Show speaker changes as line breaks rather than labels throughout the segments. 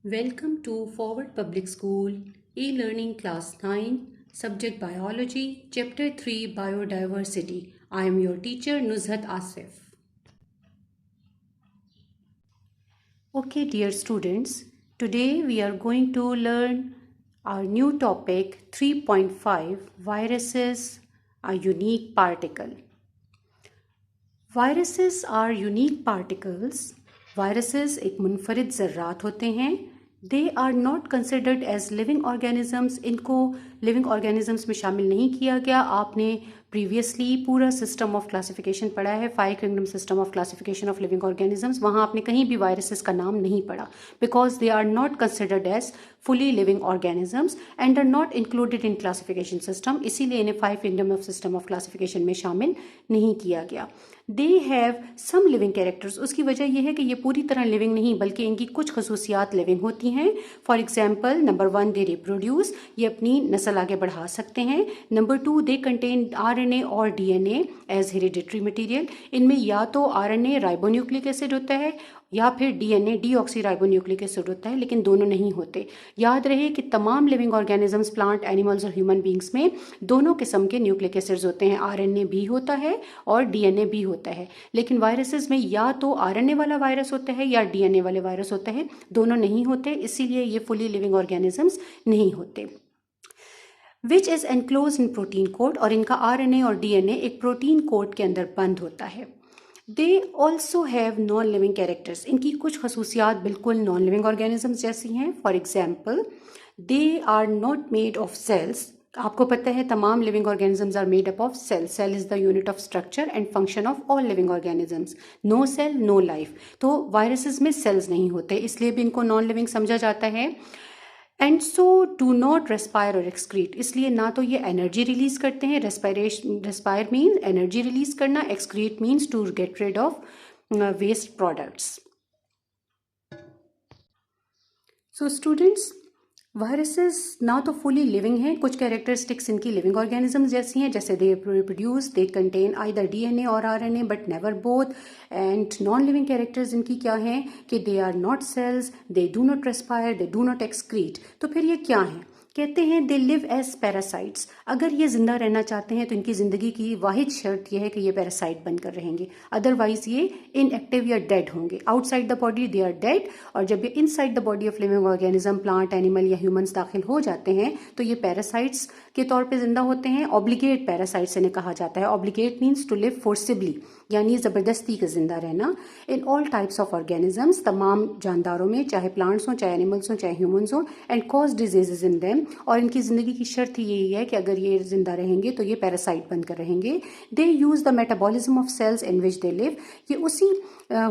Welcome to Forward Public School e-learning class 9 subject biology chapter 3 biodiversity. I am your teacher Nuzhat Asif. Okay dear students, today we are going to learn our new topic 3.5 viruses a unique particle. Viruses are unique particles. Viruses एक मुनफरिद ज़र्रात होते हैं. They are not considered as living organisms. इनको living organisms में शामिल नहीं किया गया. आपने प्रीवियसली पूरा सिस्टम ऑफ क्लासिफिकेशन पढ़ा है, 5 kingdom system of classification of living organisms. वहाँ आपने कहीं भी वायरसेस का नाम नहीं पढ़ा because they are not considered as fully living organisms and are not included in classification system. इसीलिए इन्हें 5 kingdom of system of classification में शामिल नहीं किया गया. They have some living characters. उसकी वजह यह है कि ये पूरी तरह लिविंग नहीं बल्कि इनकी कुछ खसूसियात लिविंग होती हैं. For example, number 1 they reproduce, ये अपनी नस्ल आगे बढ़ा सकते हैं. नंबर 2 दे कंटेन RNA और DNA एज हेरिडिटरी मटीरियल. इनमें या तो RNA राइबोन्यूक्लिक एसिड होता है या फिर DNA डीऑक्सी राइबोन्यूक्लिक एसिड होता है, लेकिन दोनों नहीं होते. याद रहे कि तमाम लिविंग ऑर्गेनिजम्स, प्लांट, एनिमल्स और ह्यूमन बींग्स में दोनों किस्म के न्यूक्लिक एसिड्स होते हैं. RNA भी होता है और DNA भी होता है. लेकिन वायरसेस में या तो RNA वाला वायरस होता है या DNA वाले वायरस होता है, दोनों नहीं होते. इसीलिए ये फुली लिविंग ऑर्गेनिजम्स नहीं होते. Which is enclose in protein code. और इनका RNA और DNA एक प्रोटीन कोड के अंदर बंद होता है. They also have non living characters. इनकी कुछ खसूसियात बिल्कुल नॉन लिविंग ऑर्गेनिजम्स जैसी हैं. For example, they are not made of cells. आपको पता है तमाम living organisms are made up of cell. Cell is the unit of structure and function of all living organisms. No cell no life. तो viruses में cells नहीं होते, इसलिए भी इनको नॉन लिविंग समझा जाता है. And so do not respire और एक्सक्रीट. इसलिए ना तो ये एनर्जी रिलीज करते हैं. रेस्पायर मीन्स एनर्जी रिलीज करना, excrete means to get rid of waste products. So students, viruses ना तो फुली लिविंग हैं. कुछ कैरेक्टरिस्टिक्स इनकी लिविंग ऑर्गेनिजम्स जैसी हैं, जैसे they reproduce, they contain either DNA और RNA but never both. And non living characters इनकी क्या हैं कि they are not cells, they do not respire, they do not excrete. तो फिर ये क्या हैं? कहते हैं दे लिव एज पैरासाइट्स. अगर ये जिंदा रहना चाहते हैं तो इनकी ज़िंदगी की वाहिद शर्त यह है कि ये पैरासाइट बनकर रहेंगे, अदरवाइज ये इनएक्टिव या डेड होंगे. Outside the body they are dead, और जब ये inside the body of living organism, plant, animal या ह्यूमंस दाखिल हो जाते हैं तो ये पैरासाइट्स के तौर पे जिंदा होते हैं. ऑब्लिगेट पैरासाइट्स इन्हें कहा जाता है. Obligate means to live forcibly, यानी ज़बरदस्ती का जिंदा रहना. In all types of organisms, तमाम जानदारों में, चाहे प्लांट्स हों, चाहे एनिमल्स हों, चाहे ह्यूमंस हों, and cause diseases in them. और इनकी ज़िंदगी की शर्त यही है कि अगर ये जिंदा रहेंगे तो ये पैरासाइट बनकर रहेंगे. They use the metabolism of cells in which they live. ये उसी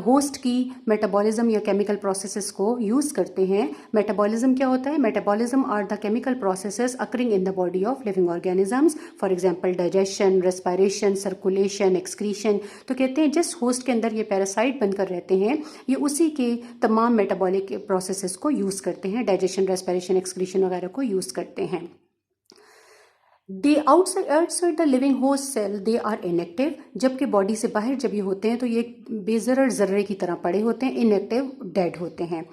होस्ट की मेटाबॉलिज्म या केमिकल प्रोसेसेस को यूज़ करते हैं. मेटाबॉलिज्म क्या होता है? Metabolism are the chemical processes occurring in the body of living organisms. For example, digestion, respiration, circulation, excretion. तो कहते हैं जिस होस्ट के अंदर ये पैरासाइट बनकर रहते हैं, ये उसी के तमाम मेटाबॉलिक प्रोसेसेस को यूज़ करते हैं. डाइजेशन, रेस्पायरेशन, एक्सक्रीशन वगैरह को यूज़ करते हैं. They outside the living host cell they are inactive. जबकि बॉडी से बाहर जब ये होते हैं तो ये बेजरर जर्रे की तरह पड़े होते हैं, इनएक्टिव, डेड होते हैं,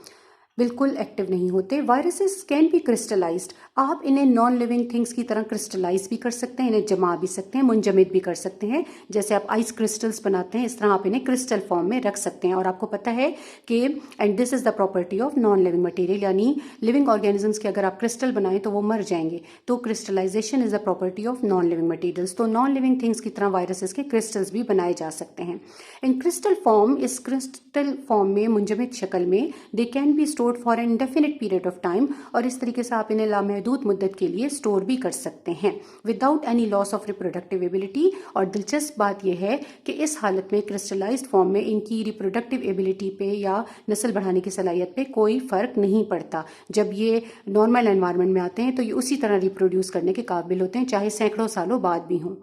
बिल्कुल एक्टिव नहीं होते. Viruses can be crystallised. आप इन्हें नॉन लिविंग थिंग्स की तरह क्रिस्टलाइज भी कर सकते हैं, इन्हें जमा भी सकते हैं, मुंजमद भी कर सकते हैं. जैसे आप आइस क्रिस्टल्स बनाते हैं, इस तरह आप इन्हें क्रिस्टल फॉर्म में रख सकते हैं. और आपको पता है कि and this is the property of non living material, यानी लिविंग ऑर्गेनिजम्स के अगर आप क्रिस्टल बनाएं तो वो मर जाएंगे. तो crystallisation is the property of non living materials. तो नॉन लिविंग थिंग्स की तरह वायरसेस के क्रिस्टल्स भी बनाए जा सकते हैं. इन क्रिस्टल फॉर्म, इस क्रिस्टल फॉर्म में, मुंजमद शक्ल में, they can be stored for an indefinite period of time. और इस तरीके से आप इन्हें लामहदूद मुद्दत के लिए स्टोर भी कर सकते हैं without any loss of reproductive ability. और दिलचस्प बात यह है कि इस हालत में क्रिस्टलाइज्ड फॉर्म में इनकी रिप्रोडक्टिव एबिलिटी पे या नस्ल बढ़ाने की सलाहियत पे कोई फ़र्क नहीं पड़ता. जब ये नॉर्मल एनवायरनमेंट में आते हैं तो ये उसी तरह रिप्रोड्यूस करने के काबिल होते हैं, चाहे सैकड़ों सालों बाद भी हों.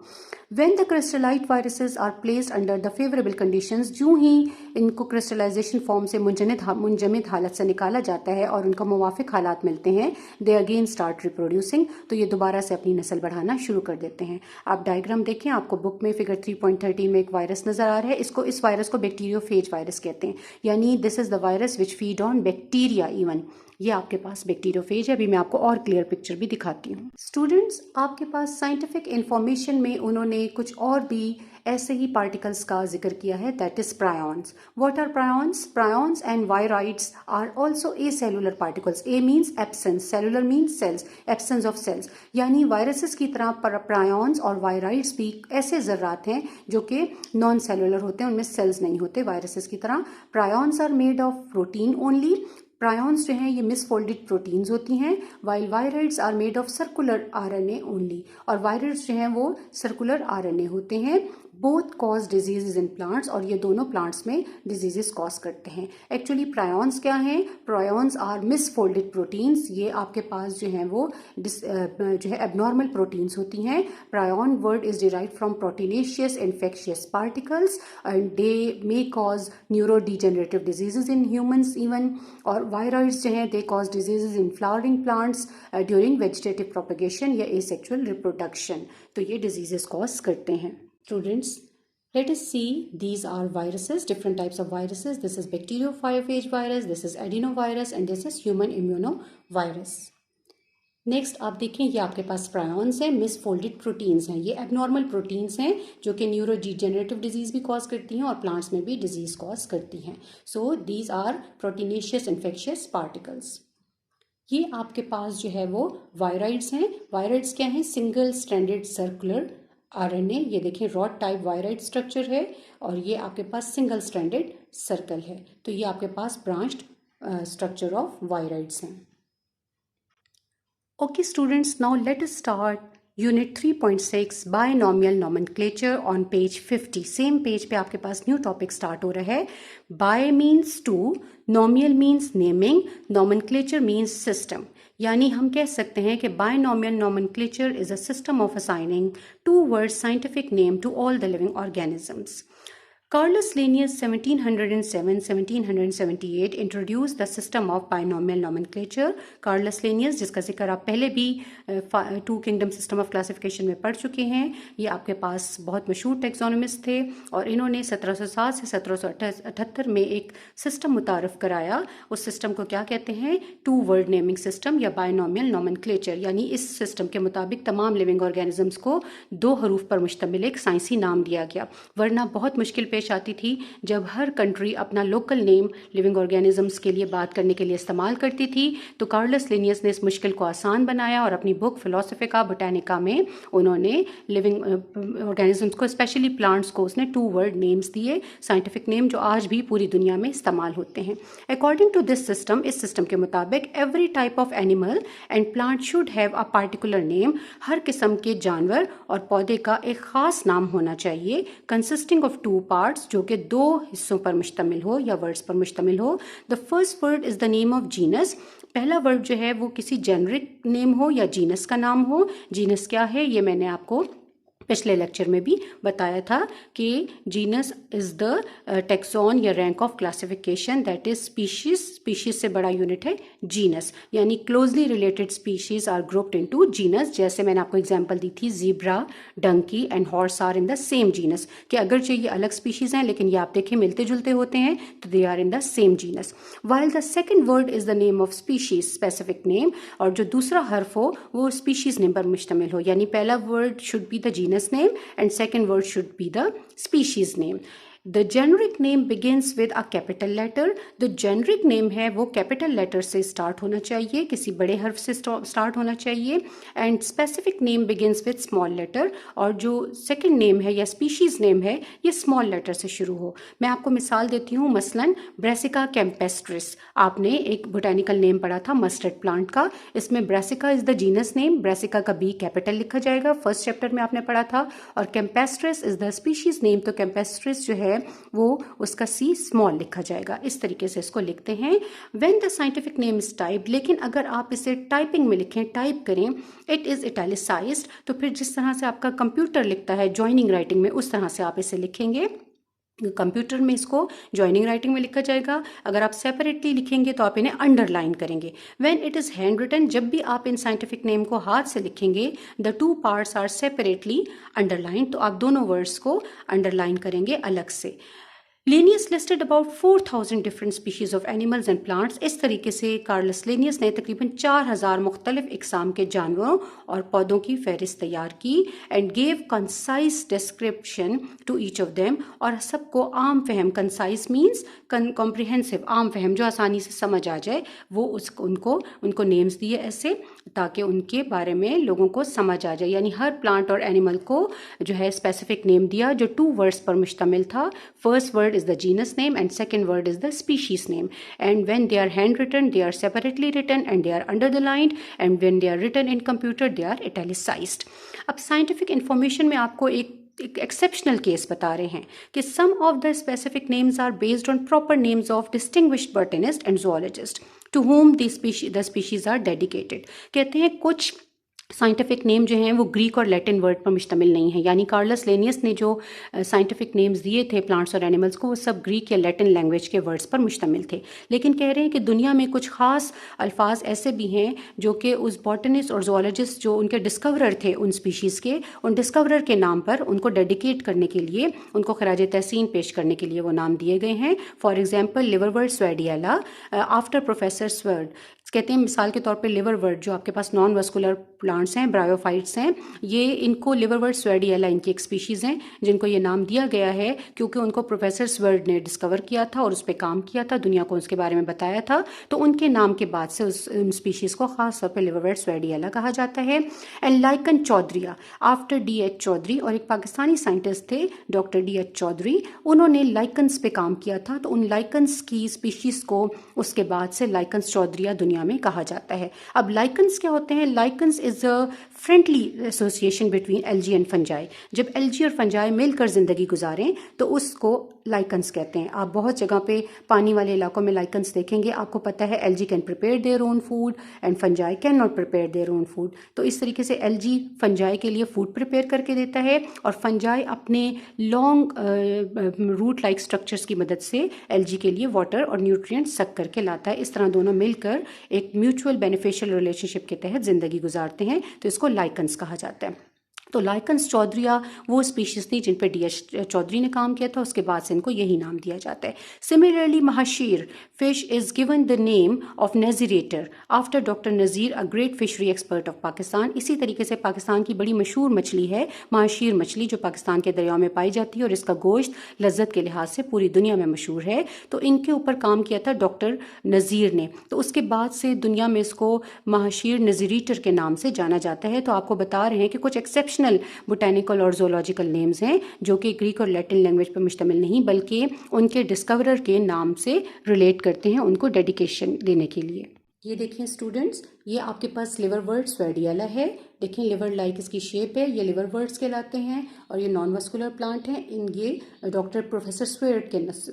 When the crystallite viruses are placed under the favorable conditions, जो ही इनको क्रिस्टलाइजेशन फॉर्म से मुंजमद हालत से निकाला निकाला जाता है और उनका मुवाफिक हालात मिलते हैं, दे अगेन स्टार्ट रिप्रोड्यूसिंग, तो ये दोबारा से अपनी नस्ल बढ़ाना शुरू कर देते हैं। आप डायग्राम देखें, आपको बुक में फिगर 3.13 में एक वायरस नजर आ रहा है। इस वायरस को बैक्टीरियोफेज वायरस कहते हैं, यानी this is the virus which feed on bacteria even. ये आपके पास बैक्टीरियोफेज है। अभी मैं आपको और क्लियर पिक्चर भी दिखाती हूँ। स्टूडेंट्स, आपके पास साइंटिफिक इंफॉर्मेशन में उन्होंने कुछ और भी ऐसे ही पार्टिकल्स का जिक्र किया है, that is prions. What are prions? Prions and viroids are also a cellular particles. A means absence, cellular means cells, absence of cells, यानी वायरसेस की तरह प्रायॉन्स और वायराइड्स भी ऐसे ज़र्रात हैं जो कि नॉन सेलुलर होते हैं, उनमें सेल्स नहीं होते वायरसेस की तरह। Prions are made of protein only. Prions जो हैं ये मिसफोल्डेड प्रोटीन्स होती हैं, while viroids are made of circular RNA only, और वायराइड्स जो हैं वो सर्कुलर आरएनए होते हैं। Both cause diseases in plants, और ये दोनों प्लांट्स में डिजीजेस कॉज करते हैं। एक्चुअली प्रायॉन्स क्या हैं? Prions are misfolded proteins. ये आपके पास जो हैं वो जो है एबनॉर्मल प्रोटीन्स होती हैं। Prion word is derived from proteinaceous infectious particles and they may cause neurodegenerative diseases in humans even. और वायराइड्स जो हैं दे cause diseases in flowering plants during vegetative propagation या एसेक्सुअल रिप्रोडक्शन, तो ये डिजीजेस कॉज करते हैं। Students, let us see, these are viruses, different types of viruses. This is bacteriophage virus, this is adenovirus, and this is human immunovirus. Next आप देखें, ये आपके पास prions हैं, मिसफोल्डेड प्रोटीन्स हैं। ये एबनॉर्मल प्रोटीन्स हैं जो कि न्यूरोडिजेनरेटिव डिजीज भी कॉज करती हैं और प्लांट्स में भी डिजीज कॉज करती हैं। So these are proteinaceous infectious particles. ये आपके पास जो है वो वायराइड्स हैं। वायराइड्स क्या हैं? Single stranded circular RNA. ये देखें रॉड टाइप वायराइड स्ट्रक्चर है, और ये आपके पास सिंगल स्ट्रैंडेड सर्कल है, तो ये आपके पास ब्रांच्ड स्ट्रक्चर ऑफ वायराइड्स हैं। Okay students, now let us start unit 3.6 binomial nomenclature on page 50। Same page पे आपके पास न्यू टॉपिक स्टार्ट हो रहा है। Bi means two, nomial means naming, nomenclature means system. यानी हम कह सकते हैं कि binomial nomenclature is a system of assigning two words scientific name to all the living organisms. Carolus Linnaeus 1707-1778 introduced the system of binomial nomenclature. Carolus Linnaeus, जिसका जिक्र आप पहले भी two kingdom system of classification में पढ़ चुके हैं, ये आपके पास बहुत मशहूर टेक्सोनोमिस्ट थे, और इन्होंने 1707 से 1778 में एक सिस्टम मुतारफ़ कराया। उस सिस्टम को क्या कहते हैं? टू वर्ड नेमिंग सिस्टम या बायनॉमियल नोमेनक्लेचर। यानी इस सिस्टम के मुताबिक तमाम लिविंग ऑर्गेनिजम्स को 2 हरूफ पर मुश्तमिल एक साइंसी नाम दिया गया, वरना बहुत मुश्किल पेश आती थी जब हर कंट्री अपना लोकल नेम लिविंग ऑर्गेनिजम्स के लिए बात करने के लिए इस्तेमाल करती थी। तो कार्लस लिनियस ने इस मुश्किल को आसान बनाया और अपनी बुक फिलोसफिका बोटानिका में उन्होंने लिविंग ऑर्गेनिजम्स को, स्पेशली प्लांट्स को, उसने 2 वर्ड नेम्स दिए, साइंटिफिक नेम जो आज भी पूरी दुनिया में इस्तेमाल होते हैं। अकॉर्डिंग टू दिस सिस्टम, इस सिस्टम के मुताबिक every type of animal and plant should have a particular name. हर किस्म के जानवर और पौधे का एक खास नाम होना चाहिए, कंसिस्टिंग ऑफ 2 पार्ट्स, जो कि 2 हिस्सों पर मुश्तमिल हो या वर्ड्स पर मुश्तमिल हो। The first word is the name of genus. पहला वर्ड जो है वो किसी जेनरिक नेम हो या जीनस का नाम हो। जीनस क्या है ये मैंने आपको पिछले लेक्चर में भी बताया था कि जीनस इज द टेक्सॉन या rank of classification, that is species. Species से बड़ा यूनिट है जीनस, यानी closely related species are grouped into genus. जैसे मैंने आपको एग्जांपल दी थी, zebra, donkey and horse are in the same genus, कि अगरचे ये अलग स्पीशीज हैं लेकिन ये आप देखें मिलते जुलते होते हैं, तो they are in the same genus. While the second word is the name of species, specific name, और जो दूसरा हर्फ हो वो स्पीशीज नेम पर मुश्तमिल हो, यानी पहला word should be the genus name and second word should be the species name. The generic name begins with a capital letter. The generic name है वो capital letter से start होना चाहिए, किसी बड़े हर्फ से start होना चाहिए, and specific name begins with small letter, और जो second name है या species name है ये small letter से शुरू हो। मैं आपको मिसाल देती हूँ, मसलन Brassica campestris, आपने एक botanical name पढ़ा था mustard plant का, इसमें Brassica is the genus name, Brassica का B capital लिखा जाएगा, फर्स्ट चैप्टर में आपने पढ़ा था, और campestris is the species name, तो campestris जो है वो उसका सी स्मॉल लिखा जाएगा। इस तरीके से इसको लिखते हैं। When the scientific name is typed, लेकिन अगर आप इसे टाइपिंग में लिखें, टाइप करें, इट इज इटैलिसाइज्ड, तो फिर जिस तरह से आपका कंप्यूटर लिखता है जॉइनिंग राइटिंग में, उस तरह से आप इसे लिखेंगे। कंप्यूटर में इसको जॉइनिंग राइटिंग में लिखा जाएगा। अगर आप सेपरेटली लिखेंगे तो आप इन्हें अंडरलाइन करेंगे। When it is hand written, जब भी आप इन साइंटिफिक नेम को हाथ से लिखेंगे, the two parts are separately underline, तो आप दोनों वर्ड्स को अंडरलाइन करेंगे अलग से। Linnaeus listed about 4,000 different species of animals and plants। इस तरीके से कार्लस लिनियस ने तकरीबन 4,000 मुख्तलिफ इकसाम के जानवरों और पौधों की फहरिस्त तैयार की and gave concise description to each of them, और सबको आम फहम, कंसाइज मीन्स कॉम्प्रिहेंसिव, आम फहम जो आसानी से समझ आ जाए, वो उनको नेम्स दिए ऐसे ताकि उनके बारे में लोगों को समझ आ जाए। यानी हर प्लांट और एनिमल को जो है स्पेसिफिक नेम दिया जो 2 वर्ड्स पर मुश्तमिल था। First word is the genus name and second word is the species name, and when they are handwritten they are separately written and they are underlined, and when they are written in computer they are italicized। अब scientific information में आपको एक exceptional case बता रहे हैं कि some of the specific names are based on proper names of distinguished botanist and zoologist to whom the species are dedicated. कहते हैं कुछ साइंटिफिक नेम जो हैं वो ग्रीक और लैटिन वर्ड पर मुश्तमिल नहीं है, यानी कार्लस लिनियस ने जो साइंटिफिक नेम्स दिए थे प्लांट्स और एनिमल्स को वो सब ग्रीक या लैटिन लैंग्वेज के वर्ड्स पर मुश्तमिल थे। लेकिन कह रहे हैं कि दुनिया में कुछ ख़ास अल्फाज ऐसे भी हैं जो कि उस बॉटनिस्ट और जोलॉजिस्ट जो उनके डिस्कवरर थे उन स्पीशीज़ के, उन डिस्कवरर के नाम पर उनको डेडिकेट करने के लिए, उनको खराज तहसीन पेश करने के लिए वो नाम दिए गए हैं। For example liverwort Swediala after professor Sward. कहते हैं मिसाल के तौर पे लिवरवर्ट जो आपके पास नॉन वस्कुलर प्लांट्स हैं, ब्रायोफाइट्स हैं, ये इनको लिवरवर्ट स्वेडियाला इनकी एक स्पीशीज़ हैं जिनको ये नाम दिया गया है क्योंकि उनको प्रोफेसर स्वर्ड ने डिस्कवर किया था और उस पर काम किया था, दुनिया को उसके बारे में बताया था, तो उनके नाम के बाद से उन स्पीशीज़ को ख़ास तौर पर लिवरवर्ट स्वेडियाला कहा जाता है। And lichen Chaudhry after D.H. Chaudhry, और एक पाकिस्तानी साइंटिस्ट थे डॉक्टर D.H. चौधरी, उन्होंने लाइकन्स पे काम किया था, तो उन लाइकन्स की स्पीशीज़ को उसके बाद से लाइकन्स चौधरिया दुनिया में कहा जाता है। अब लाइकन्स क्या होते हैं? Lichens is a friendly association between algae and fungi. जब एल्गी और फंजाई मिलकर ज़िंदगी गुजारें तो उसको लाइकन्स कहते हैं। आप बहुत जगह पे पानी वाले इलाकों में लाइकन्स देखेंगे, आपको पता है algae can prepare their own food and fungi can not prepare their own food. तो इस तरीके से एल्गी फंजाई के लिए फूड प्रिपेयर करके देता है और फंजाई अपने लॉन्ग रूट लाइक स्ट्रक्चर्स की मदद से एल्गी के लिए वाटर और न्यूट्रिएंट सक करके लाता है। इस तरह दोनों मिलकर एक म्यूचुअल बेनिफिशियल रिलेशनशिप के तहत ज़िंदगी गुजारते हैं, तो इसको लाइकन्स कहा जाता है। तो लाइकन्स चौधरिया वो स्पीशीज़ थी जिन पर D.H. चौधरी ने काम किया था, उसके बाद से इनको यही नाम दिया जाता है। Similarly mahseer fish is given the name of Nazirator after doctor Nazir, a great fishery expert of Pakistan. इसी तरीके से पाकिस्तान की बड़ी मशहूर मछली है महाशीर मछली जो पाकिस्तान के दरियाओं में पाई जाती है और इसका गोश्त लज्जत के लिहाज से पूरी दुनिया में मशहूर है। तो इनके ऊपर काम किया था डॉक्टर नज़ीर ने, तो उसके बाद से दुनिया में इसको महाशीर नज़ीरेटर के नाम से जाना जाता है। तो आपको बता रहे हैं कि कुछ एक्सेप्शनल बोटेनिकल और जोलॉजिकल नेम्स हैं जो कि ग्रीक और लैटिन लैंग्वेज पर मुश्तमिल नहीं बल्कि उनके डिस्कवरर के नाम से रिलेट करते हैं उनको डेडिकेशन देने के लिए। ये देखिए स्टूडेंट्स, ये आपके पास लिवरवर्ट स्वेडियाला है। देखिए लिवर लाइक इसकी शेप है, ये लिवरवर्ट्स कहलाते हैं और ये नॉन वस्कुलर प्लांट हैं। ये डॉक्टर प्रोफेसर स्वेर्ड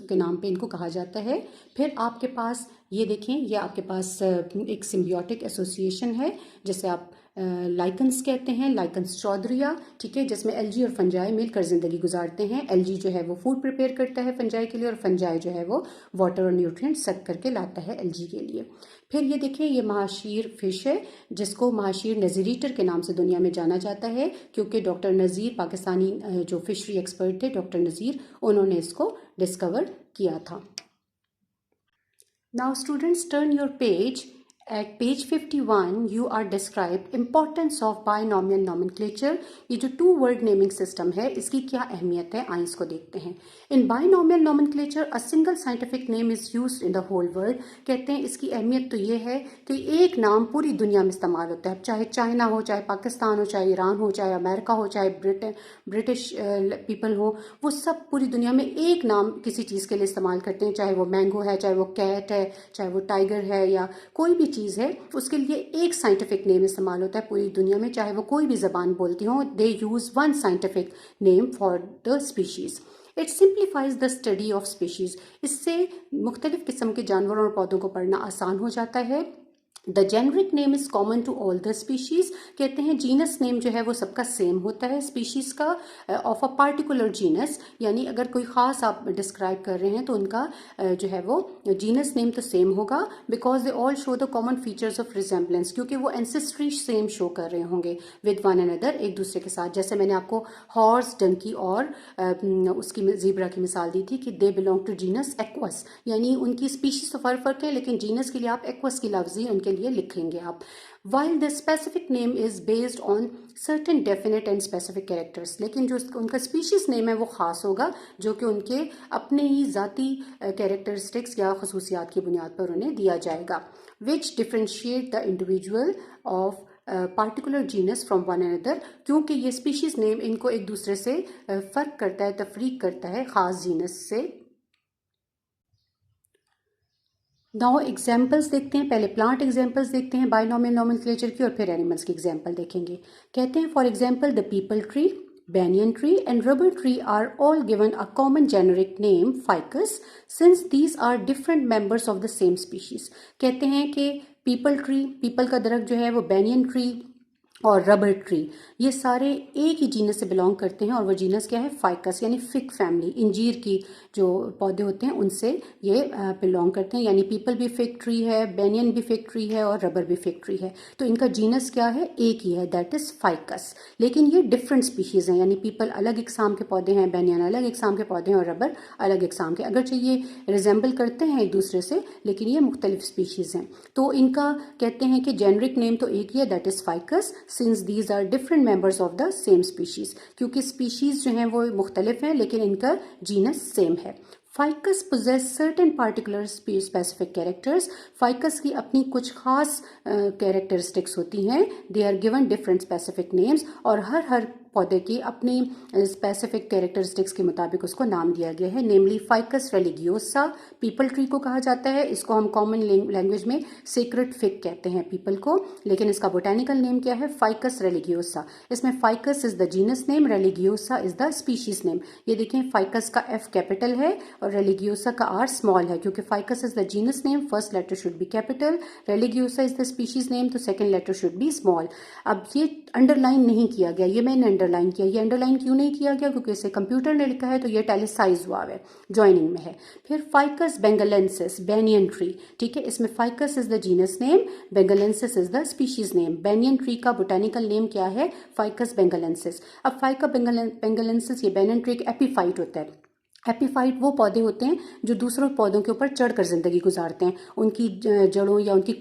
के नाम पे इनको कहा जाता है। फिर आपके पास ये देखें, ये आपके पास एक सिम्बियोटिक एसोसिएशन है जिसे आप लाइकन्स कहते हैं, लाइकन्स चौधरिया, ठीक है, जिसमें एल्गी और फंजाई मिलकर ज़िंदगी गुजारते हैं। एल्गी जो है वो फूड प्रिपेयर करता है फंजाई के लिए और फंजाई जो है वो वाटर और न्यूट्रिएंट सक करके लाता है एल्गी के लिए। फिर ये देखें, ये महाशीर फिश है जिसको महाशीर नज़ीरेटर के नाम से दुनिया में जाना जाता है क्योंकि डॉक्टर नज़ीर, पाकिस्तानी जो फिशरी एक्सपर्ट थे डॉक्टर नज़ीर, उन्होंने इसको डिस्कवर किया था। Now students turn your page. At page 51 you are described importance of binomial nomenclature। ये जो 2 word naming system है इसकी क्या अहमियत है, आइए इसको देखते हैं। In binomial nomenclature a single scientific name is used in the whole world। कहते हैं इसकी अहमियत तो ये है कि एक नाम पूरी दुनिया में इस्तेमाल होता है, चाहे चाइना हो, चाहे पाकिस्तान हो, चाहे ईरान हो, चाहे अमेरिका हो, चाहे ब्रिटिश पीपल हो, वो सब पूरी दुनिया में एक नाम किसी चीज़ के लिए इस्तेमाल करते हैं, चाहे वो मैंगो है, चाहे वो कैट है, चाहे वो टाइगर है या कोई भी चीज़ है, उसके लिए एक साइंटिफिक नेम इस्तेमाल होता है पूरी दुनिया में, चाहे वो कोई भी ज़बान बोलती हो। They use one scientific name for the species. It simplifies the study of species. इससे मुख्तलिफ किस्म के जानवरों और पौधों को पढ़ना आसान हो जाता है। The generic name is common to all the species, कहते हैं जीनस नेम जो है वो सबका सेम होता है स्पीशीज का ऑफ अ पार्टिकुलर जीनस, यानी अगर कोई खास आप डिस्क्राइब कर रहे हैं तो उनका जो है वो जीनस नेम तो सेम होगा, because they all show the common features of resemblance, क्योंकि वो एंसेस्ट्री सेम शो कर रहे होंगे विद वन अनदर, एक दूसरे के साथ। जैसे मैंने आपको हॉर्स, डंकी और उसकी ज़ीब्रा की मिसाल दी थी कि they belong to genus Equus, यानी उनकी स्पीशीज तो फर्क है, लेकिन जीनस के लिए आप एक्वस की लफ्जी उनके लिए लिखेंगे आप। while the specific name is based on certain definite and specific characters, लेकिन जो उनका स्पीशीज नेम है वो ख़ास होगा, जो कि उनके अपने ही ज़ाती कैरेक्टरिस्टिक्स या खसूसियात की बुनियाद पर उन्हें दिया जाएगा, which differentiate the individual of particular genus from one another, क्योंकि ये स्पीशीज नेम इनको एक दूसरे से फ़र्क करता है, तफरीक करता है ख़ास जीनस से। नाउ एग्जाम्पल्स देखते हैं, पहले प्लांट एग्जाम्पल्स देखते हैं बाइनोमियल नोमेनक्लेचर की, और फिर एनिमल्स की एग्जाम्पल देखेंगे। कहते हैं for example the people tree, banyan tree and rubber tree are all given a common generic name ficus, since these are different members of the same species। कहते हैं कि पीपल ट्री, पीपल का दरख्त जो है वो banyan ट्री और rubber tree, ये सारे एक ही जीनस से बिलोंग करते हैं, और वो जीनस क्या है, फाइकस, यानी फिग फैमिली, इंजीर की जो पौधे होते हैं उनसे ये बिलोंग करते हैं। यानी पीपल भी फिग ट्री है, बेनियन भी फिग ट्री है और रबर भी फिग ट्री है, तो इनका जीनस क्या है, एक ही है, दैट इज फाइकस। लेकिन ये डिफरेंट स्पीशीज़ हैं, यानी पीपल अलग इकसाम के पौधे हैं, बेनियन अलग इकसाम के पौधे हैं और रबर अलग इकसाम के, अगरचे ये रिजेंबल करते हैं एक दूसरे से, लेकिन ये मुख्तलिफ स्पीशीज़ हैं। तो इनका कहते हैं कि जेनरिक नेम तो एक ही है, that is Ficus, since these are different members of the same species, क्योंकि स्पीशीज़ जो हैं वो मुख्तलिफ हैं लेकिन इनका जीनस सेम है। Ficus possess certain particular specific characters, Ficus की अपनी कुछ खास कैरेक्टरिस्टिक्स होती हैं, they are given different specific names, और हर पौधे की अपनी स्पेसिफिक कैरेक्टरिस्टिक्स के मुताबिक उसको नाम दिया गया है। नेमली फाइकस रेलिगियोसा पीपल ट्री को कहा जाता है, इसको हम कॉमन लैंग्वेज में सीक्रेट फिग कहते हैं पीपल को, लेकिन इसका बोटेनिकल नेम क्या है, फाइकस रेलिगियोसा। इसमें Ficus is the genus name, religiosa is the species name. ये देखें फाइकस का एफ कैपिटल है और रेलिगियोसा का आर स्मॉल है, क्योंकि ficus is the genus name, first letter should be capital, religiosa is the species name, तो second letter should be small. अब ये अंडरलाइन नहीं किया गया, ये मैंने अंडरलाइन किया, ये अंडरलाइन क्यों नहीं किया गया, क्योंकि इसे कंप्यूटर ने लिखा है तो ये टैलिसाइज हुआ है, ज्वाइनिंग में है। फिर फाइकस बेंगलेंसिस, बेनियन ट्री, ठीक है, इसमें Ficus is the genus name, benghalensis is the species name. Banyan tree का बोटेनिकल नेम क्या है, फाइकस बेंगलेंसिस। अब फाइका बेंगलेंसिस ये बेनियन ट्री एक एपीफाइट होता है। एपीफाइट वो पौधे होते हैं जो दूसरों पौधों के ऊपर चढ़कर ज़िंदगी गुजारते हैं, उनकी जड़ों या उनकी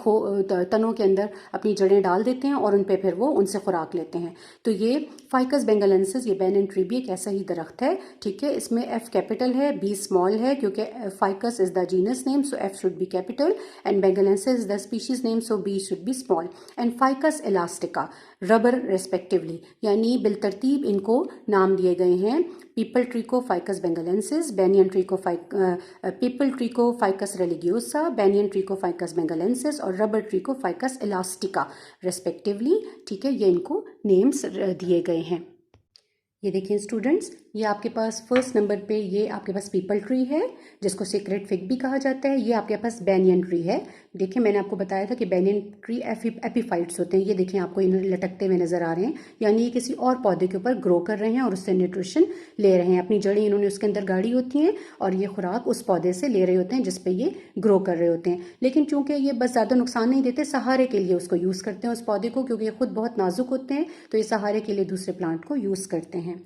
तनों के अंदर अपनी जड़ें डाल देते हैं और उन पे फिर वो उनसे खुराक लेते हैं। तो ये फाइकस बेंगलेंसिस, ये बेनियन ट्री भी एक ऐसा ही दरख्त है, ठीक है। इसमें एफ कैपिटल है, बी स्मॉल है, क्योंकि ficus is the genus name, so F should be capital, and benghalensis is the species name, so B should be small. And ficus elastica, rubber respectively, यानी बिलतरतीब इनको नाम दिए गए हैं। पीपल ट्री को फाइकस बेंगलेंसिस, बेनियन ट्री को peepal tree को फाइकस रेलिगियोसा, बेनियन ट्री को फाइकस बेंगलेंसिस और रबर ट्री को फाइकस इलास्टिका रेस्पेक्टिवली, ठीक है, ये इनको नेम्स दिए गए हैं। ये देखिए स्टूडेंट्स, ये आपके पास फर्स्ट नंबर पे ये आपके पास पीपल ट्री है जिसको सीक्रेट फिग भी कहा जाता है। ये आपके पास बेनियन ट्री है। देखिए मैंने आपको बताया था कि बेनियन ट्री एपीफाइट्स होते हैं। ये देखिए आपको इन लटकते हुए नज़र आ रहे हैं, यानी ये किसी और पौधे के ऊपर ग्रो कर रहे हैं और उससे न्यूट्रिशन ले रहे हैं। अपनी जड़ें इन्होंने उसके अंदर गाड़ी होती हैं और ये खुराक उस पौधे से ले रहे होते हैं जिस पे ये ग्रो कर रहे होते हैं। लेकिन चूंकि ये बस ज़्यादा नुकसान नहीं देते, सहारे के लिए उसको यूज़ करते हैं उस पौधे को, क्योंकि ये खुद बहुत नाजुक होते हैं, तो ये सहारे के लिए दूसरे प्लांट को यूज़ करते हैं।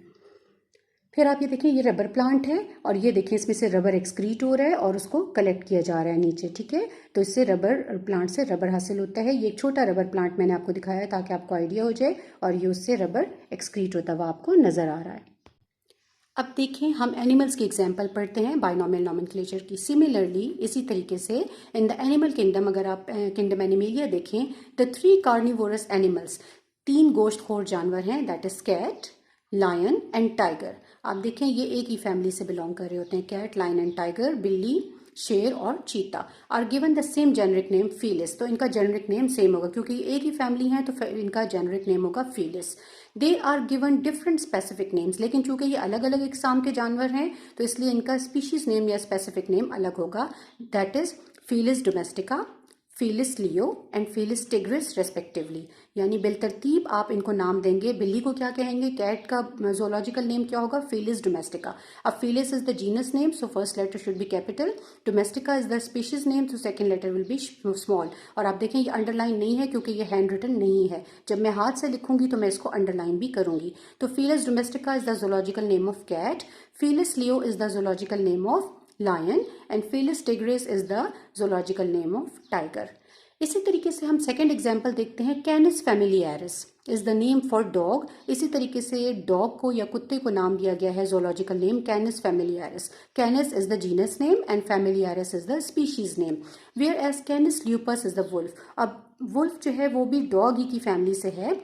फिर आप ये देखिए ये रबर प्लांट है और ये देखिए इसमें से रबर एक्सक्रीट हो रहा है और उसको कलेक्ट किया जा रहा है नीचे, ठीक है। तो इससे रबर प्लांट से रबर हासिल होता है। ये एक छोटा रबर प्लांट मैंने आपको दिखाया है ताकि आपको आइडिया हो जाए, और ये उससे रबर एक्सक्रीट होता हुआ आपको नज़र आ रहा है। अब देखिए हम एनिमल्स की एग्जांपल पढ़ते हैं बाइनोमियल नोमेनक्लेचर की। सिमिलरली इसी तरीके से इन द एनिमल किंगडम, अगर आप किंगडम एनिमेलिया देखें, द 3 कार्निवोरस एनिमल्स, 3 गोश्तखोर जानवर हैं, that is cat, lion and tiger. आप देखें ये एक ही फैमिली से बिलोंग कर रहे होते हैं, कैट, लायन एंड टाइगर, बिल्ली, शेर और चीता। Are given the same generic name Felis, तो इनका जेनरिक नेम सेम होगा क्योंकि एक ही फैमिली है, तो इनका जेनरिक नेम होगा Felis. They are given different specific names, लेकिन चूंकि ये अलग अलग इकसाम के जानवर हैं तो इसलिए इनका स्पीशीज नेम या स्पेसिफिक नेम अलग होगा, that is Felis domestica, Felis leo and Felis tigris respectively, यानी बिलतरतीब आप इनको नाम देंगे। बिल्ली को क्या कहेंगे, कैट का जोलॉजिकल नेम क्या होगा, फीलिस डोमेस्टिका। अब Felis is the genus name, so first letter should be capital. Domestica is the species name, so second letter will be small. और आप देखें ये अंडरलाइन नहीं है क्योंकि ये हैंड रिटन नहीं है, जब मैं हाथ से लिखूंगी तो मैं इसको अंडरलाइन भी करूंगी। तो Felis domestica is the zoological name of cat, Felis leo is the zoological name of lion and Felis tigris is the zoological name of tiger। इसी तरीके से हम सेकेंड एग्जाम्पल देखते हैं, Canis familiaris is the name for dog. इसी तरीके से dog को या कुत्ते को नाम दिया गया है zoological name Canis familiaris. Canis is the genus name and familiaris is the species name, whereas Canis lupus is the wolf. अब वुल्फ जो है वो भी डॉग ही की फैमिली से है,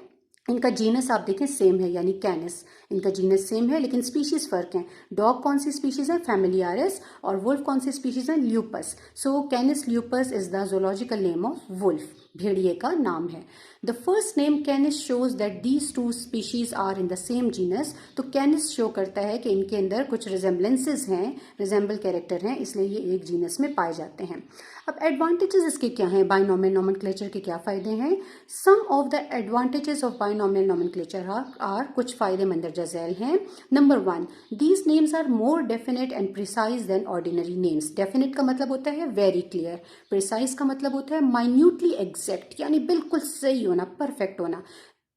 इनका जीनस आप देखें सेम है यानी कैनिस, इनका जीनस सेम है लेकिन स्पीशीज फर्क हैं। डॉग कौन सी स्पीशीज है, फैमिलियरिस, और वुल्फ कौन सी स्पीशीज है, lupus. So canis lupus is the zoological name of wolf, भेड़िए का नाम है। The first name canis shows that these two species are in the same genus. तो कैनिस शो करता है कि इनके अंदर कुछ रिजेम्बलेंसेज हैं, रिजेंबल कैरेक्टर हैं, इसलिए ये एक जीनस में पाए जाते हैं। अब एडवांटेजेस इसके क्या हैं, बाइनोमियल नोमेनक्लेचर के क्या फायदे हैं। Some of the advantages of binomial nomenclature are, कुछ फायदे मंदरजा झैल हैं। Number 1, these names are more definite and precise than ordinary names. Definite का मतलब होता है वेरी क्लियर, प्रिसाइज का मतलब होता है माइन्यूटली एग्जैक्ट, यानी बिल्कुल सही होना, परफेक्ट होना।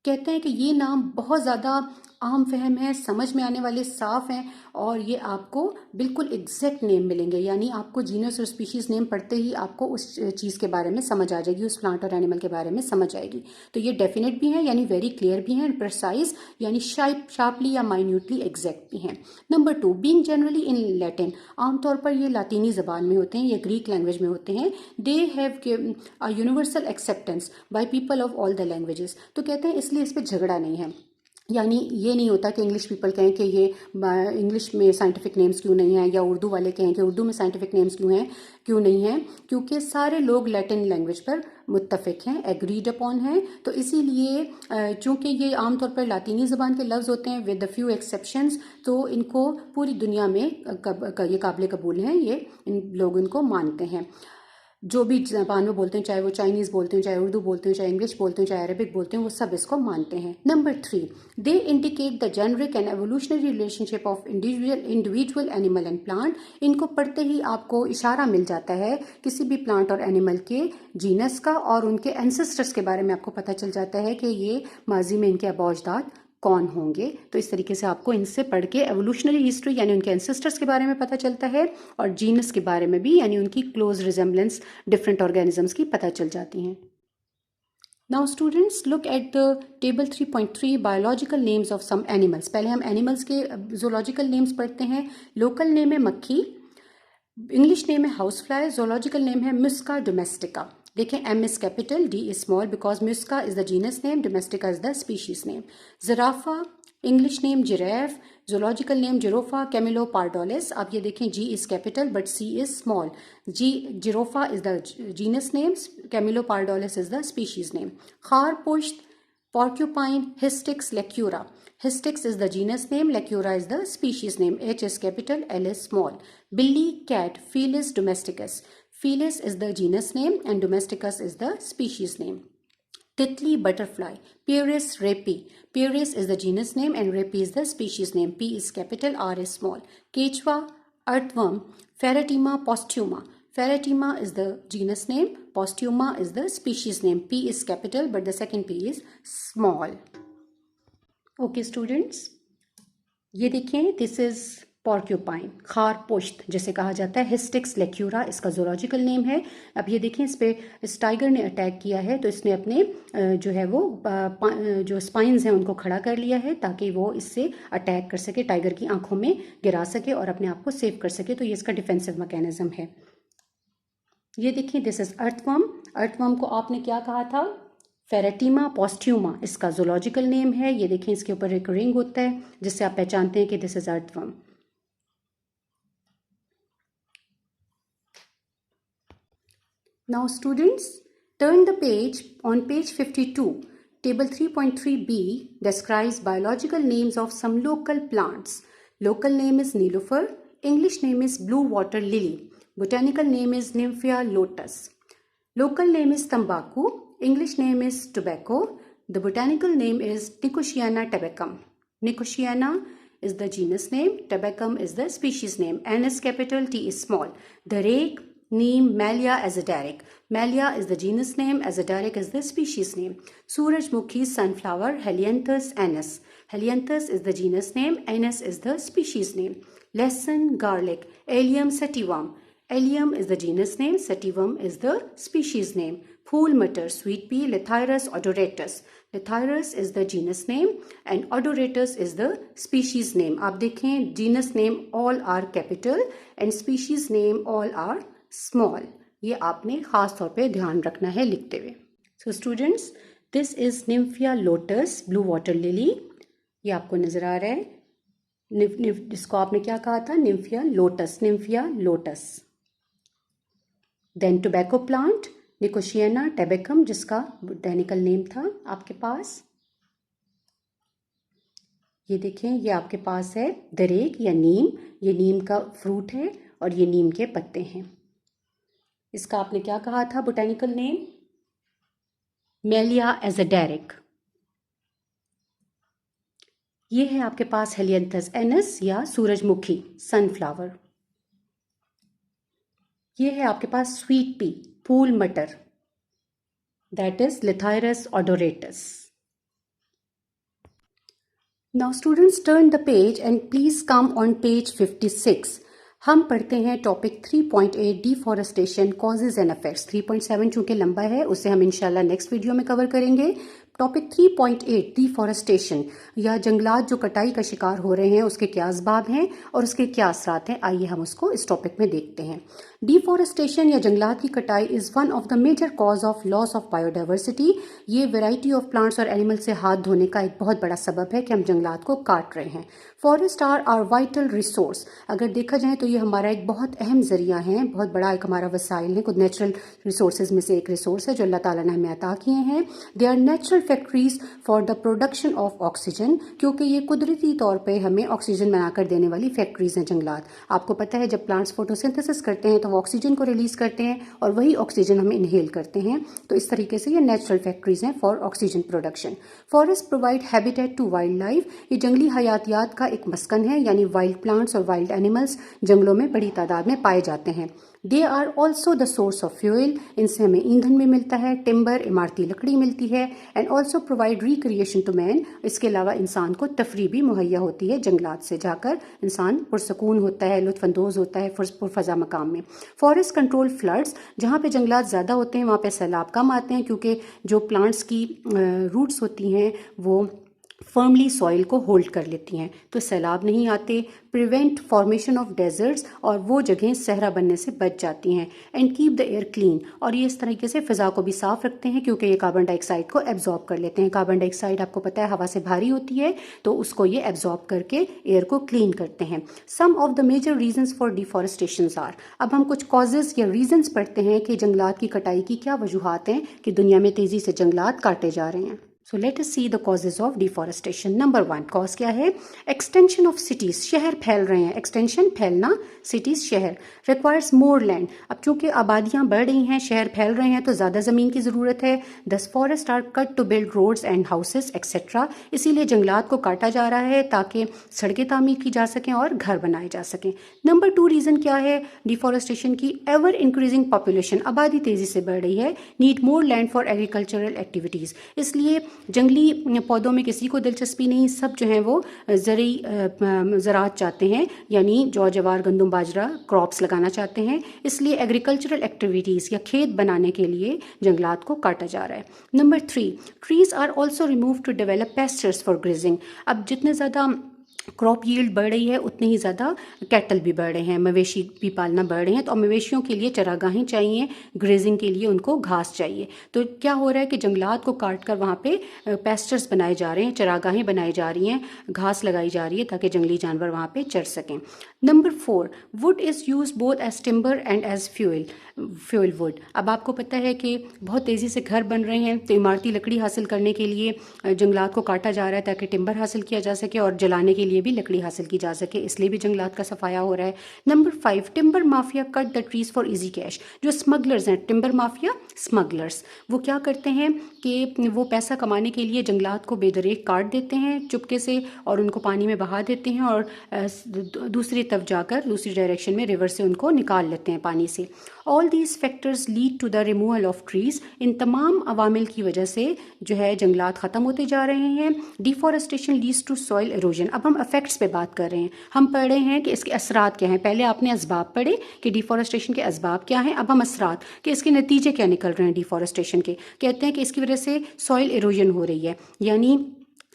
कहते हैं कि ये नाम बहुत ज़्यादा आम फहम है, समझ में आने वाले, साफ हैं, और ये आपको बिल्कुल एग्जैक्ट नेम मिलेंगे, यानी आपको जीनस और स्पीशीज नेम पढ़ते ही आपको उस चीज़ के बारे में समझ आ जाएगी, उस प्लांट और एनिमल के बारे में समझ आएगी। तो ये डेफिनेट भी हैं यानी वेरी क्लियर भी हैं, प्रिसाइज यानी शार्पली या माइन्यूटली एग्जैक्ट भी हैं। Number 2, being generally in Latin, आमतौर पर ये लातीनी ज़बान में होते हैं या ग्रीक लैंग्वेज में होते हैं। They have a universal acceptance by people of all the languages. तो कहते हैं इसलिए इस पर झगड़ा नहीं है, यानी ये नहीं होता कि इंग्लिश पीपल कहें कि ये इंग्लिश में साइंटिफिक नेम्स क्यों नहीं हैं, या उर्दू वाले कहें कि उर्दू में साइंटिफिक नेम्स क्यों नहीं हैं, क्योंकि सारे लोग लैटिन लैंग्वेज पर मुत्तफिक हैं, एग्रीड अपॉन हैं। तो इसीलिए चूँकि ये आमतौर पर लातीनी ज़बान के लफ्ज़ होते हैं विद द फ्यू एक्सेप्शंस, तो इनको पूरी दुनिया में ये काबिल कबूल हैं, ये इन लोग इनको मानते हैं। जो भी ज़बान में बोलते हैं, चाहे वो चाइनीज़ बोलते हैं, चाहे उर्दू बोलते हैं, चाहे इंग्लिश बोलते हैं, चाहे अरबिक बोलते हैं, वो सब इसको मानते हैं। Number 3, they indicate the generic and evolutionary relationship of individual animal and plant. इनको पढ़ते ही आपको इशारा मिल जाता है किसी भी प्लांट और एनिमल के जीनस का, और उनके एंसेस्टर्स के बारे में आपको पता चल जाता है कि ये माजी में इनके आबाओजदाद कौन होंगे। तो इस तरीके से आपको इनसे पढ़ के एवोल्यूशनरी हिस्ट्री यानी उनके एंसेस्टर्स के बारे में पता चलता है, और जीनस के बारे में भी यानी उनकी क्लोज रिजेम्बलेंस डिफरेंट ऑर्गेनिजम्स की पता चल जाती हैं। Now students look at the table 3.3 biological names of some animals. पहले हम एनिमल्स के जोलॉजिकल नेम्स पढ़ते हैं। लोकल नेम है मक्खी, इंग्लिश नेम है हाउस फ्लाई, जोलॉजिकल नेम है मुस्का डोमेस्टिका। देखें M is capital, D is small because Musca is the genus name, Domestica is the species name. Zirafa, English name giraffe, zoological name Giraffa camelopardalis। अब ये देखें G is capital but C is small. Giraffa is the genus name, camelopardalis is the species name. Kharpusht, porcupine, Hystix lectura. Hystix is the genus name, lectura is the species name. H is capital, L is small. Billy, cat, Felis domesticus. Felis is the genus name and Domesticus is the species name. Titli, butterfly, Pieris rapi. Pieris is the genus name and rapi is the species name. P is capital, R is small. Quechua, earthworm, Ferretima postuma. Ferretima is the genus name, postuma is the species name. P is capital but the second P is small. Okay students, ये देखें, this is porcupine, खारपुश्त जिसे कहा जाता है, हिस्टिक्स लेक्यूरा इसका zoological name है। अब ये देखें, इस पे इस टाइगर ने अटैक किया है तो इसने अपने जो है वो जो स्पाइंस हैं उनको खड़ा कर लिया है ताकि वो इससे अटैक कर सके, टाइगर की आंखों में गिरा सके और अपने आप को सेव कर सके। तो ये इसका डिफेंसिव मैकेनिज्म है। ये देखिए, दिस इज अर्थवर्म। अर्थवर्म को आपने क्या कहा था, फेरेटिमा पोस्ट्यूमा इसका जोलॉजिकल नेम है। ये देखें, इसके ऊपर एक रिंग होता है जिससे आप पहचानते हैं कि this is earthworm. Now students, turn the page. On page 52, table 3.3b describes biological names of some local plants. Local name is Nilofer, English name is blue water lily, botanical name is Nymphea lotus. Local name is Tambaku. English name is tobacco. The botanical name is Nicotiana tabacum. Nicotiana is the genus name. Tabacum is the species name. N is capital, T is small. The rake, neem, Malea azadirach. Malea is the genus name. Azadirach is the species name. Surajmukhi sunflower, Helianthus annuus. Helianthus is the genus name. Annuus is the species name. Lesson, garlic, Allium sativum. Allium is the genus name. Sativum is the species name. Phool matar, sweet pea, Lathyrus odoratus. Lathyrus is the genus name and odoratus is the species name. आप देखें genus name all are capital and species name all are small. ये आपने खास तौर पे ध्यान रखना है लिखते हुए. So students, this is Nymphia lotus, blue water lily. ये आपको नजर आ रहा है. इसको आपने क्या कहा था? Nymphia lotus. Nymphia lotus. Then tobacco plant, Nicotiana tabacum, जिसका बोटेनिकल नेम था आपके पास. ये देखें, ये आपके पास है दरेक या नीम. ये नीम का फ्रूट है और ये नीम के पत्ते हैं. इसका आपने क्या कहा था बोटेनिकल नेम? Malea azadirach. ये है आपके पास हेलियंथस एनस या सूरजमुखी सनफ्लावर. ये है आपके पास स्वीट पी, फूल मटर, that is Lathyrus odoratus. Now students turn the page and please come on page 56. हम पढ़ते हैं topic 3.8 deforestation causes and effects. 3.7 चूंकि लंबा है उसे हम इंशाल्लाह नेक्स्ट वीडियो में कवर करेंगे. टॉपिक 3.8 डिफॉरेस्टेशन या जंगलात जो कटाई का शिकार हो रहे हैं उसके क्या असबाब हैं और उसके क्या असरात हैं. आइए हम उसको इस टॉपिक में देखते हैं. डिफॉरेस्टेशन या जंगलात की कटाई is one of the major cause of loss of biodiversity. ये वैरायटी ऑफ प्लांट्स और एनिमल से हाथ धोने का एक बहुत बड़ा सबब है कि हम जंगलात को काट रहे हैं. Forest are are vital resource. अगर देखा जाए तो ये हमारा एक बहुत अहम जरिया है, बहुत बड़ा एक हमारा वसाइल है. कुछ नेचुरल रिसोर्सेज में से एक रिसोर्स है जो अल्लाह ताला ने हमें अता किए हैं. They are natural factories for the production of oxygen, क्योंकि ये कुदरती तौर पे हमें ऑक्सीजन बनाकर देने वाली फैक्ट्रीज हैं जंगलात. आपको पता है जब प्लांट्स फोटोसिंथेसिस करते हैं तो वो ऑक्सीजन को रिलीज करते हैं और वही ऑक्सीजन हम इनहेल करते हैं. तो इस तरीके से ये नेचुरल फैक्ट्रीज हैं for oxygen production. Forest provide habitat to wild life. ये जंगली हयातियात का एक मस्कन है, यानी वाइल्ड प्लांट्स और वाइल्ड एनिमल्स जंगलों में बड़ी तादाद में पाए जाते हैं. They are also the source of fuel. इनसे हमें ईंधन भी मिलता है, टिम्बर इमारती लकड़ी मिलती है. And also provide recreation to man. इसके अलावा इंसान को तफरी भी मुहैया होती है. जंगलात से जाकर इंसान पुरसकून होता है, लुत्फानंदोज होता है पुरफजा मकाम में. Forest control floods. जहाँ पे जंगलात ज़्यादा होते हैं वहाँ पे सैलाब कम आते हैं, क्योंकि जो प्लांट्स की रूट्स होती हैं वो फर्मली सॉइल को होल्ड कर लेती हैं, तो सैलाब नहीं आते. Prevent formation of deserts. और वो जगहें सहरा बनने से बच जाती हैं. And keep the air clean. और ये इस तरीके से फ़िज़ा को भी साफ रखते हैं, क्योंकि ये कार्बन डाइऑक्साइड को एब्जॉर्ब कर लेते हैं. कार्बन डाइऑक्साइड आपको पता है हवा से भारी होती है, तो उसको ये एब्जॉर्ब करके एयर को क्लीन करते हैं. Some of the major reasons for deforestation are. अब हम कुछ कॉजेज़ या रीजंस पढ़ते हैं कि जंगलात की कटाई की क्या वजूहात हैं कि दुनिया में तेज़ी से जंगलात काटे जा रहे हैं. So let us see the causes of deforestation. Number 1 cause क्या है? Extension of cities. शहर फैल रहे हैं. Extension फैलना, cities शहर. Requires more land. अब चूंकि आबादियां बढ़ रही हैं, शहर फैल रहे हैं, तो ज़्यादा ज़मीन की ज़रूरत है. Thus forests are cut to build roads and houses etc. इसीलिए जंगलात को काटा जा रहा है ताकि सड़कें तामीर की जा सकें और घर बनाए जा सकें. नंबर 2 रीज़न क्या है डिफॉरेस्टेशन की? Ever increasing population. आबादी तेज़ी से बढ़ रही है. Need more land for agricultural activities. इसलिए जंगली पौधों में किसी को दिलचस्पी नहीं, सब जो हैं वो ज़राअत चाहते हैं, यानी जौ जवार गंदम बाजरा क्रॉप्स लगाना चाहते हैं. इसलिए एग्रीकल्चरल एक्टिविटीज़ या खेत बनाने के लिए जंगलात को काटा जा रहा है. Number 3 trees are also remove to develop pastures for grazing. अब जितने ज़्यादा क्रॉप यील्ड बढ़ रही है उतने ही ज़्यादा कैटल भी बढ़ रहे हैं, मवेशी भी पालना बढ़ रहे हैं. तो मवेशियों के लिए चरागाहें चाहिए, ग्रेजिंग के लिए उनको घास चाहिए. तो क्या हो रहा है कि जंगलात को काट कर वहाँ पे पेस्चर्स बनाए जा रहे हैं, चरागाहें बनाई जा रही हैं, घास लगाई जा रही है ताकि जंगली जानवर वहाँ पे चर सकें. Number 4 wood is use both as timber and as fuel wood. अब आपको पता है कि बहुत तेज़ी से घर बन रहे हैं, तो इमारती लकड़ी हासिल करने के लिए जंगलात को काटा जा रहा है ताकि टिम्बर हासिल किया जा सके और जलाने के लिए भी लकड़ी हासिल की जा सके, इसलिए भी जंगलात का सफाया हो रहा है। Number 5, timber mafia cut the trees for easy cash. जो स्मगलर्स हैं, टिम्बर माफिया स्मगलर्स, वो क्या करते हैं कि वो पैसा कमाने के लिए जंगलात को बेदरेक काट देते हैं चुपके से और उनको पानी में बहा देते हैं और दूसरी तरफ जाकर दूसरी डायरेक्शन में रिवर से उनको निकाल लेते हैं पानी से। All these factors lead to the removal of trees. इन तमाम अवामिल की वजह से जो है जंगलात ख़त्म होते जा रहे हैं। Deforestation leads to soil erosion. अब हम इफेक्ट्स पे बात कर रहे हैं। हम पढ़े हैं कि इसके असरात क्या हैं। पहले आपने असबाब पढ़े कि डिफॉरेस्टेशन के असबाब क्या हैं, अब हम असरात कि इसके नतीजे क्या निकल रहे हैं डिफॉरेस्टेशन के। कहते हैं कि इसकी वजह से सॉइल इरोजन हो रही है, यानी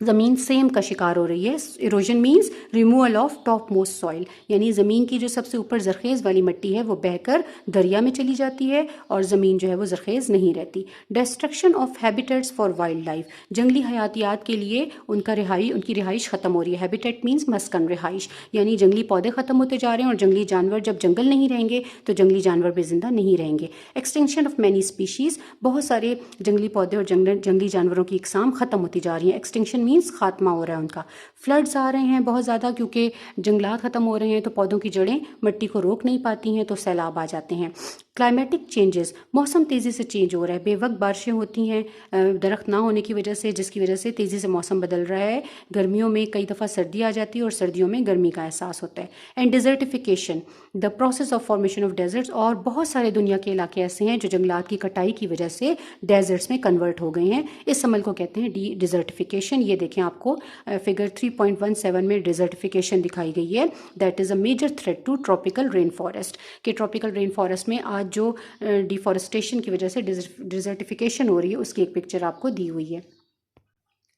ज़मीन सेम का शिकार हो रही है। Erosion means removal of top most soil, यानी ज़मीन की जो सबसे ऊपर जरखेज़ वाली मिट्टी है वो बहकर दरिया में चली जाती है और ज़मीन जो है वो जरखेज़ नहीं रहती। Destruction of habitats for wild life. जंगली हयातियात के लिए उनकी रिहाइश ख़त्म हो रही है। हैबिटेट मीन्स मस्कन, रिहाइश, यानी जंगली पौधे ख़त्म होते जा रहे हैं और जंगली जानवर, जब जंगल नहीं रहेंगे तो जंगली जानवर भी ज़िंदा नहीं रहेंगे। Extension of many species. बहुत सारे जंगली पौधे और जंगली जानवरों की इकसाम ख़त्म होती जा रही है। एक्सटेंशन मीन्स खात्मा हो रहा है उनका। फ्लड्स आ रहे हैं बहुत ज़्यादा क्योंकि जंगलात ख़त्म हो रहे हैं तो पौधों की जड़ें मिट्टी को रोक नहीं पाती हैं तो सैलाब आ जाते हैं। Climatic changes. मौसम तेज़ी से चेंज हो रहा है। बेवक्त बारिशें होती हैं दरख्त ना होने की वजह से, जिसकी वजह से तेज़ी से मौसम बदल रहा है। गर्मियों में कई दफ़ा सर्दी आ जाती है और सर्दियों में गर्मी का एहसास होता है। And desertification, the process of formation of deserts. और बहुत सारे दुनिया के इलाके ऐसे हैं जो जंगलात की कटाई की वजह से डेजर्ट्स में कन्वर्ट हो गए हैं। इस अमल को कहते हैं डिज़र्टिफिकेशन। ये देखें, आपको फिगर 3.17 में डिज़र्टिफिकेशन दिखाई गई है। That is a major threat to tropical rain forest. कि ट्रॉपिकल रेन फॉरेस्ट में आज जो डिफॉरेस्टेशन की वजह से डिज़र्टिफिकेशन हो रही है उसकी एक पिक्चर आपको दी हुई है।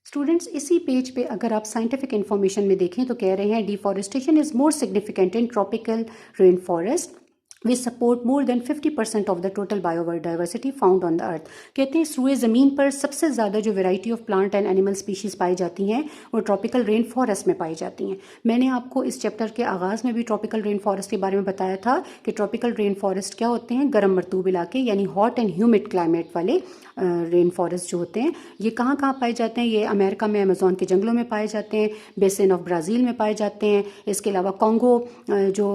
स्टूडेंट्स, इसी पेज पे अगर आप साइंटिफिक इन्फॉर्मेशन में देखें तो कह रहे हैं deforestation is more significant in tropical rain forest which support more than 50% of the total biodiversity found on the earth। कहते हैं सुए ज़मीन पर सबसे ज़्यादा जो variety of plant and animal species पाई जाती हैं वो ट्रॉपिकल रेन फॉरेस्ट में पाई जाती हैं। मैंने आपको इस चैप्टर के आगाज़ में भी ट्रॉपिकल रेन फॉरेस्ट के बारे में बताया था कि ट्रॉपिकल रेन फॉरेस्ट क्या होते हैं। गर्म मरतूब इलाके यानी हॉट एंड ह्यूमिड क्लाइमेट वाले रेन फॉरेस्ट जो होते हैं ये कहाँ कहाँ पाए जाते हैं। ये अमेरिका में अमेज़ॉन के जंगलों में पाए जाते हैं, बेसिन ऑफ ब्राज़ील में पाए जाते हैं। इसके अलावा कॉन्गो जो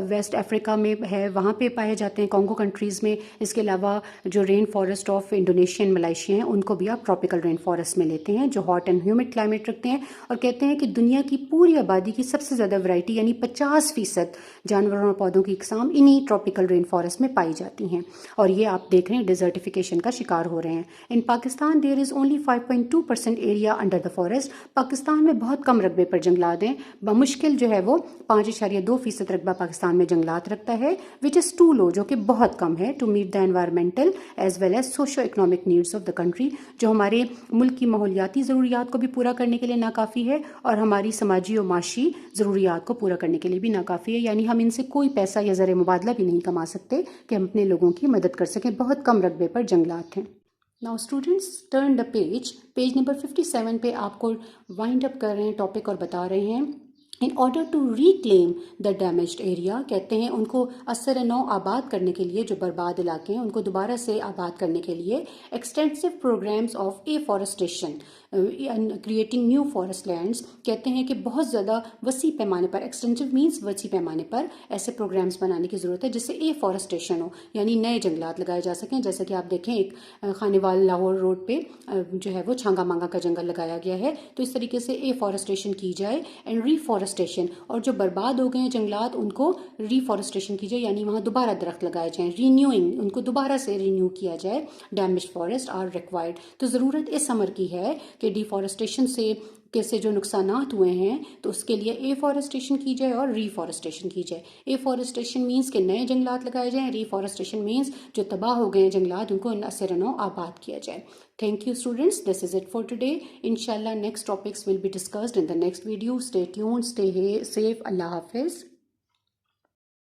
वेस्ट अफ्रीका में है वहाँ पे पाए जाते हैं, कॉन्गो कंट्रीज़ में। इसके अलावा जो rain forest of Indonesia and Malaysia हैं उनको भी आप ट्रॉपिकल रेन फॉरेस्ट में लेते हैं जो हॉट एंड ह्यूमिड क्लाइमेट रखते हैं। और कहते हैं कि दुनिया की पूरी आबादी की सबसे ज़्यादा वैरायटी यानी 50% जानवरों और पौधों की इकसाम इन्हीं ट्रॉपिकल रेन फॉरेस्ट में पाई जाती हैं। और ये आप देख रहे हैं डिज़र्टिफिकेशन का शिकार हो रहे हैं। In Pakistan there is only 5.2% area under the forest. Pakistan में बहुत कम रकबे पर जंगलात हैं। बमुश्किल जो है वो 5.2% रकबा पाकिस्तान में जंगलात रखता है, विच इज़ टू लो, जो कि बहुत कम है, to meet the environmental as well as socio economic needs of the country. जो हमारे मुल्क की माहौलियाती ज़रूरियात को भी पूरा करने के लिए नाकाफ़ी है और हमारी समाजी और माशी ज़रूरियात को पूरा करने के लिए भी नाकाफ़ी है। यानी हम इनसे कोई पैसा या ज़र मुबादला भी नहीं कमा सकते कि हम अपने लोगों की मदद कर सकें। बहुत कम रकबे पर जंगलात हैं। Now students turn the page number 57 पे आपको वाइंड अप कर रहे हैं टॉपिक और बता रहे हैं in order to reclaim the damaged area. कहते हैं उनको असर नौ आबाद करने के लिए, जो बर्बाद इलाके हैं उनको दोबारा से आबाद करने के लिए extensive programmes of afforestation creating new forest lands. कहते हैं कि बहुत ज़्यादा वसी पैमाने पर, एक्सटेंसिव मीन्स वसी पैमाने पर ऐसे प्रोग्राम्स बनाने की ज़रूरत है जिससे एफॉरेस्टेशन हो, यानी नए जंगलात लगाए जा सकें। जैसे कि आप देखें एक खानेवाल लाहौर रोड पे जो है वो छांगा मांगा का जंगल लगाया गया है। तो इस तरीके से एफॉरेस्टेशन की जाए एंड रीफॉरेस्टेशन, और जो बर्बाद हो गए हैं जंगलात उनको रीफॉरेस्टेशन की जाए, यानी वहाँ दोबारा दरख्त लगाए जाएँ, रीन्यूइंग, उनको दोबारा से रीन्यू किया जाए। Damaged forest are required. तो ज़रूरत इस अमर की है कि डिफॉरेस्टेशन से जो नुकसानात हुए हैं तो उसके लिए एफॉरेस्टेशन की जाए और रीफॉरेस्टेशन की जाए। एफॉरेस्टेशन मीन्स कि नए जंगलात लगाए जाएं, रीफॉरेस्टेशन मीन्स जो तबाह हो गए हैं जंगलात उनको असर नौ आबाद किया जाए। Thank you students, this is it for today. Inshallah next topics will be discussed in the next video. Stay tuned, stay safe. Allah Hafiz.